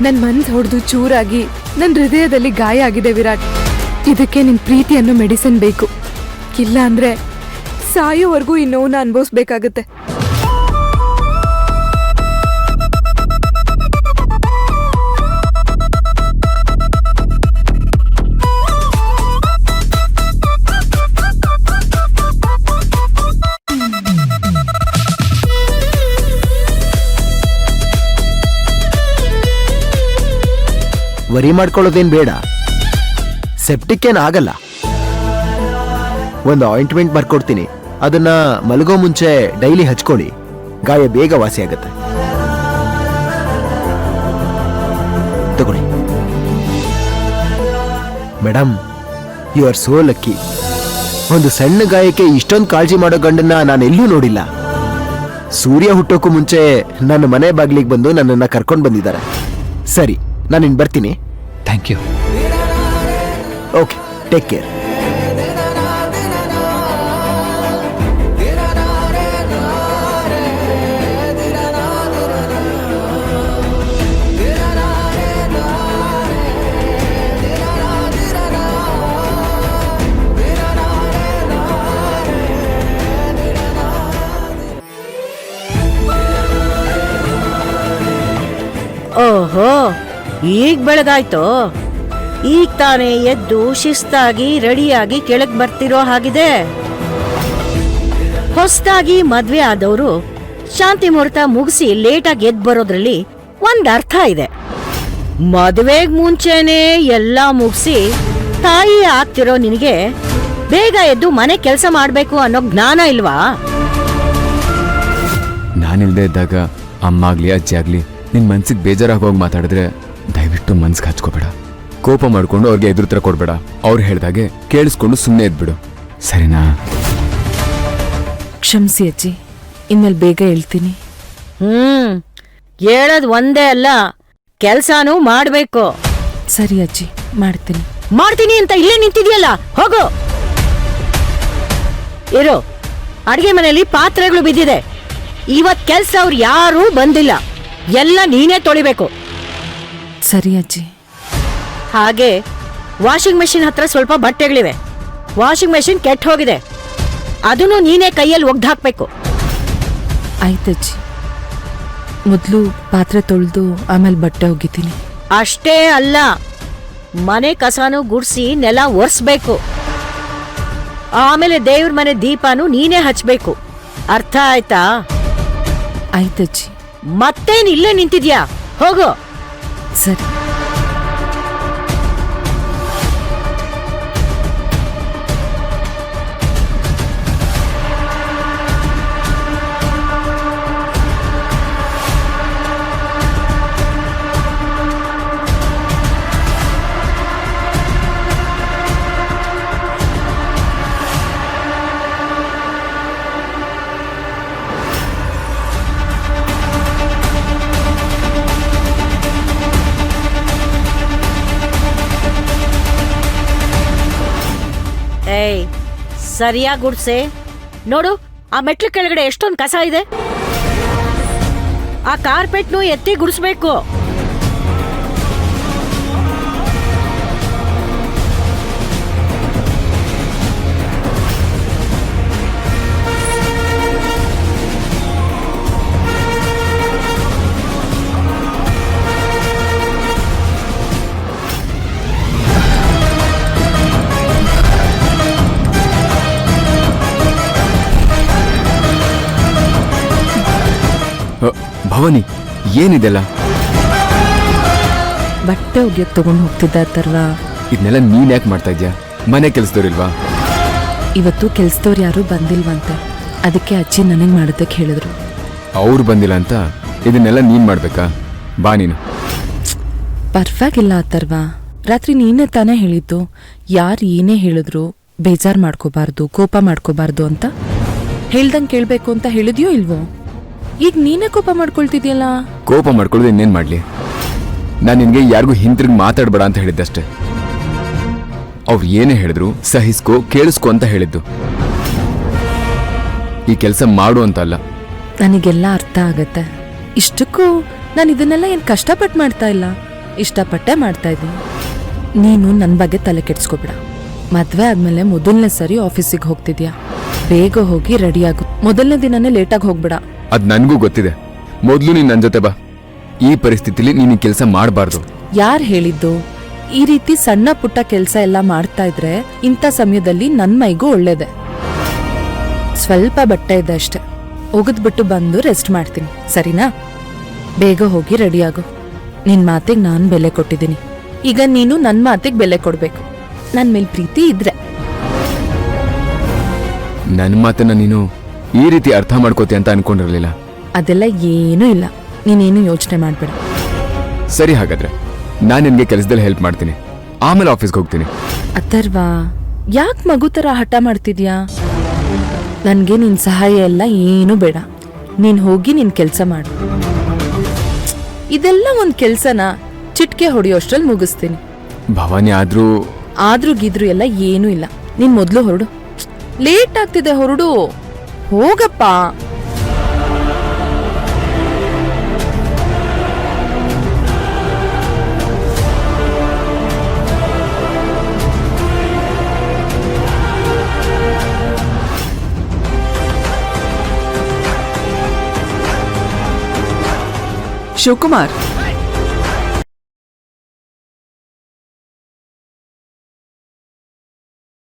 ನನ್ ಮನ್ಸ್ ಹೊಡೆದು ಚೂರಾಗಿ ನನ್ ಹೃದಯದಲ್ಲಿ ಗಾಯ ಆಗಿದೆ ವಿರಾಟ್. ಇದಕ್ಕೆ ನಿನ್ ಪ್ರೀತಿ ಅನ್ನೋ ಮೆಡಿಸಿನ್ ಬೇಕು. ಇಲ್ಲ ಅಂದ್ರೆ ಸಾಯೋವರೆಗೂ ಈ ನೋವನ್ನ ಅನುಭವಿಸ್ಬೇಕಾಗತ್ತೆ. ವರಿ ಮಾಡ್ಕೊಳ್ಳೋದೇನ್ ಬೇಡ, ಸೆಪ್ಟಿಕ್ ಏನ್ ಆಗಲ್ಲ. ಒಂದು ಆಯಿಂಟ್ಮೆಂಟ್ ಬರ್ಕೊಡ್ತೀನಿ, ಅದನ್ನ ಮಲಗೋ ಮುಂಚೆ ಡೈಲಿ ಹಚ್ಕೊಳ್ಳಿ, ಗಾಯ ಬೇಗ ವಾಸಿ ಆಗತ್ತೆ. ತಗೊಳ್ಳಿ madam, you are so lucky. ಒಂದು ಸಣ್ಣ ಗಾಯಕ್ಕೆ ಇಷ್ಟೊಂದು ಕಾಳಜಿ ಮಾಡೋ ಗಂಡನ್ನ ನಾನೆಲ್ಲೂ ನೋಡಿಲ್ಲ. ಸೂರ್ಯ ಹುಟ್ಟೋಕ್ಕೂ ಮುಂಚೆ ನನ್ನ ಮನೆ ಬಾಗಿಲಿಗೆ ಬಂದು ನನ್ನನ್ನು ಕರ್ಕೊಂಡು ಬಂದಿದ್ದಾರೆ. ಸರಿ, ನಾನು ಇನ್ನು ಬರ್ತೀನಿ. Thank you. Okay, take care. ಓಹೋ, ಈಗ ಬೆಳಗಾಯ್ತು. ಈಗ ತಾನೇ ಎದ್ದು ಶಿಸ್ತಾಗಿ ರೆಡಿಯಾಗಿ ಕೆಳಗ್ ಬರ್ತಿರೋ ಹಾಗಿದೆ. ಹೊಸದಾಗಿ ಮದ್ವೆ ಆದವರು ಶಾಂತಿ ಮುಹೂರ್ತ ಮುಗಿಸಿ ಲೇಟಾಗಿ ಎದ್ದು ಬರೋದ್ರಲ್ಲಿ ಒಂದ್ ಅರ್ಥ ಇದೆ. ಮದ್ವೆಗ್ ಮುಂಚೆನೆ ಎಲ್ಲ ಮುಗಿಸಿ ತಾಯಿ ಆಗ್ತಿರೋ ನಿನಗೆ ಬೇಗ ಎದ್ದು ಮನೆ ಕೆಲಸ ಮಾಡ್ಬೇಕು ಅನ್ನೋ ಜ್ಞಾನ ಇಲ್ವಾ? ನಾನಿಲ್ದೇ ಇದ್ದಾಗ ಅಮ್ಮ ಆಗ್ಲಿ ಅಜ್ಜಿ ಆಗ್ಲಿ ನಿನ್ ಮನ್ಸಿಗೆ ಬೇಜಾರಾಗೋಗಿ ಮಾತಾಡಿದ್ರೆ ದಯವಿಟ್ಟು ಮನ್ಸಿಗೆ ಹಚ್ಕೋಬೇಡ. ಕೋಪ ಮಾಡ್ಕೊಂಡು ಅವ್ರಿಗೆ ಎದುರುತ್ರ ಕೊಡ್ಬೇಡ. ಅವ್ರು ಹೇಳ್ದಾಗೆ ಕೇಳಿಸ್ಕೊಂಡು ಸುಮ್ಮನೆ ಇದ್ಬಿಡು, ಸರಿನಾ? ಕ್ಷಮಿಸಿ ಅಜ್ಜಿ, ಇನ್ಮೇಲೆ ಬೇಗ ಹೇಳ್ತೀನಿ. ಹೇಳೋದ್ ಒಂದೇ ಅಲ್ಲ, ಕೆಲ್ಸಾನೂ ಮಾಡ್ಬೇಕು. ಸರಿ ಅಜ್ಜಿ, ಮಾಡ್ತೀನಿ. ಮಾಡ್ತೀನಿ ಅಂತ ಇಲ್ಲೇ ನಿಂತಿದ್ಯಲ್ಲ, ಹೋಗು. ಇರು, ಅಡಿಗೆ ಮನೆಯಲ್ಲಿ ಪಾತ್ರೆಗಳು ಬಿದ್ದಿದೆ. ಇವತ್ ಕೆಲ್ಸ ಅವ್ರು ಯಾರೂ ಬಂದಿಲ್ಲ, ಎಲ್ಲ ನೀನೇ ತೊಳಿಬೇಕು. ಸರಿ ಅಜ್ಜಿ. ಹಾಗೆ ವಾಷಿಂಗ್ ಮೆಷಿನ್ ಹತ್ರ ಸ್ವಲ್ಪ ಬಟ್ಟೆಗಳಿವೆ. ವಾಷಿಂಗ್ ಮೆಷಿನ್ ಕೆಟ್ಟ ಹೋಗಿದೆ, ಅದನ್ನು ನೀನೇ ಕೈಯಲ್ಲಿ ಒಗ್ದಾಕ್ಬೇಕು. ಆಯ್ತಜ್ಜಿ, ಮೊದಲು ಪಾತ್ರೆ ತೊಳೆದು ಆಮೇಲೆ ಬಟ್ಟೆ ಒಗಿತೀನಿ. ಅಷ್ಟೇ ಅಲ್ಲ, ಮನೆ ಕಸಾನು ಗುಡ್ಸಿ ನೆಲ ಒರೆಸ್ಬೇಕು. ಆಮೇಲೆ ದೇವ್ರ ಮನೆ ದೀಪನೂ ನೀನೇ ಹಚ್ಬೇಕು. ಅರ್ಥ ಆಯ್ತಾ? ಆಯ್ತಜ್ಜಿ. ಮತ್ತೇನ್ ಇಲ್ಲೇ ನಿಂತಿದ್ಯಾ? ಹೋಗು. ಸರಿ. ಏಯ್, ಸರಿಯಾಗಿ ಗುಡ್ಸೆ. ನೋಡು, ಆ ಮೆಟ್ಲು ಕೆಳಗಡೆ ಎಷ್ಟೊಂದು ಕಸ ಇದೆ. ಆ ಕಾರ್ಪೆಟ್ನು ಎತ್ತಿ ಗುಡಿಸ್ಬೇಕು. ಭವಾನಿ, ಏನಿದೆಲ್ಲ? ಬಟ್ಟೆ ಒಗೆಯೋಕೆ ತಗೊಂಡು ಹೋಗ್ತಿದ್ದ ತರ್ವ. ಇದನ್ನೆಲ್ಲ ನೀನ್ ಯಾಕೆ ಮಾಡ್ತಾ ಇದ್ಯಾ? ಮನೆ ಕೆಲ್ಸದವ್ರಿಲ್ವಾ? ಇವತ್ತು ಕೆಲ್ಸದವ್ರು ಯಾರು ಬಂದಿಲ್ವಂತೆ, ಅದಕ್ಕೆ ಅಜ್ಜಿ ನನಗೆ ಮಾಡೋದಕ್ಕೆ ಹೇಳಿದ್ರು. ಅವ್ರು ಬಂದಿಲ್ಲ ಅಂತ ಇದನ್ನೆಲ್ಲ ನೀನ್ ಮಾಡ್ಬೇಕಾ? ಬಾ ನೀನು. ಪರ್ವಾಗಿಲ್ಲ ಅಥರ್ವ, ರಾತ್ರಿ ನೀನೇ ತಾನೇ ಹೇಳಿದ್ದು ಯಾರು ಏನೇ ಹೇಳಿದ್ರು ಬೇಜಾರು ಮಾಡ್ಕೋಬಾರ್ದು, ಕೋಪ ಮಾಡ್ಕೋಬಾರ್ದು ಅಂತ. ಹೇಳ್ದಂಗೆ ಕೇಳಬೇಕು ಅಂತ ಹೇಳಿದ್ಯೋ ಇಲ್ವೋ? ಈಗ ನೀನೇ ಕೋಪ ಮಾಡ್ಕೊಳ್ತಿದ್ಯಲ್ಲ. ಕೋಪ ಮಾಡ್ಕೊಳ್ಳೋದು ಇನ್ನೇನ್ ಮಾಡ್ಲಿ? ನಾನು ನಿನ್ಗೆ ಯಾರಿಗೂ ಹಿಂತಿರುಗಿ ಮಾತಾಡ್ಬೇಡ ಅಂತ ಹೇಳಿದ್ದಷ್ಟೇ. ಅವ್ರು ಏನೇ ಹೇಳಿದ್ರು ಸಹಿಸ್ಕೋ, ಕೇಳಿಸ್ಕೋ ಅಂತ ಹೇಳಿದ್ದು. ಈ ಕೆಲಸ ಮಾಡು ಅಂತ ಅಲ್ಲ. ನನಗೆಲ್ಲ ಅರ್ಥ ಆಗತ್ತೆ. ಇಷ್ಟಕ್ಕೂ ನಾನು ಇದನ್ನೆಲ್ಲ ಏನು ಕಷ್ಟಪಟ್ಟು ಮಾಡ್ತಾ ಇಲ್ಲ. ಇಷ್ಟಪಟ್ಟೆ ಮಾಡ್ತಾ ಇದ್ದೀನಿ. ನೀನು ನನ್ನ ಬಗ್ಗೆ ತಲೆ ಕೆಡ್ಸ್ಕೊಬೇಡ. ಮದ್ವೆ ಆದ್ಮೇಲೆ ಮೊದಲನೇ ಸರಿ ಆಫೀಸಿಗೆ ಹೋಗ್ತಿದ್ಯಾ, ಬೇಗ ಹೋಗಿ ರೆಡಿಯಾಗು. ಮೊದಲನೇ ದಿನನೇ ಲೇಟಾಗಿ ಹೋಗ್ಬೇಡ. ಅದ್ ನನ್ಗೂ ಗೊತ್ತಿದೆ. ಮೊದ್ಲು ನೀನ್ ನನ್ ಜೊತೆ ಬಾ. ಈ ಪರಿಸ್ಥಿತಿಲಿ ನೀನ್ ಕೆಲಸ ಮಾಡಬಾರ್ದು. ಯಾರ್ ಹೇಳಿದ್ದು? ಈ ರೀತಿ ಸಣ್ಣ ಪುಟ್ಟ ಕೆಲ್ಸ ಎಲ್ಲ ಮಾಡ್ತಾ ಇದ್ರೆ ಇಂಥ ಸಮಯದಲ್ಲಿ ನನ್ ಮೈಗೂ ಒಳ್ಳೇದೆ. ಸ್ವಲ್ಪ ಬಟ್ಟೆ ಇದೆ ಅಷ್ಟೆ, ಒಗದ್ಬಿಟ್ಟು ಬಂದು ರೆಸ್ಟ್ ಮಾಡ್ತೀನಿ, ಸರಿನಾ? ಬೇಗ ಹೋಗಿ ರೆಡಿಯಾಗು. ನಿನ್ ಮಾತಿಗೆ ನಾನ್ ಬೆಲೆ ಕೊಟ್ಟಿದ್ದೀನಿ, ಈಗ ನೀನು ನನ್ ಮಾತಿಗೆ ಬೆಲೆ ಕೊಡ್ಬೇಕು. ನನ್ ಮೇಲ್ ಪ್ರೀತಿ ಇದ್ರೆ. ನನ್ ಮಾತನ್ನ ನೀನು ಈ ರೀತಿ ಅರ್ಥ ಮಾಡ್ಕೋತಿ ಅಂತ ಅನ್ಕೊಂಡಿರ್ಲಿಲ್ಲ. ಅದೆಲ್ಲ ಏನೂ ಇಲ್ಲ, ನೀನೇನು ಯೋಚನೆ ಮಾಡ್ಬೇಡ. ಸರಿ, ಹಾಗಾದ್ರೆ ನಾನ್ ನಿನ್ಗೆ ಕೆಲಸದಲ್ಲಿ ಹೆಲ್ಪ್ ಮಾಡ್ತೀನಿ, ಆಮೇಲೆ ಆಫೀಸ್ಗೆ ಹೋಗ್ತೀನಿ. ಅಥರ್ವಾ, ಯಾಕ್ ಮಗು ತರ ಹಠ ಮಾಡ್ತಿದ್ಯಾ? ನನ್ಗೆ ನಿನ್ ಸಹಾಯ ಎಲ್ಲ ಏನೂ ಬೇಡ. ನೀನ್ ಹೋಗಿ ನಿನ್ ಕೆಲ್ಸ ಮಾಡು. ಇದೆಲ್ಲ ಒಂದ್ ಕೆಲ್ಸನ ಚಿಟ್ಕೆ ಹೊಡೆಯೋಷ್ಟ್ರಲ್ಲಿ ಮುಗಿಸ್ತೀನಿ. ಭವಾನಿ, ಆದ್ರೂ ಗೀದ್ರು ಎಲ್ಲ ಏನೂ ಇಲ್ಲ. ನೀನ್ ಮೊದ್ಲು ಹೊರಡು. ಲೇಟ್ ಆಗ್ತಿದೆ, ಹೊರಡು. ಹೋಗಪ್ಪ. ಶಿವಕುಮಾರ್,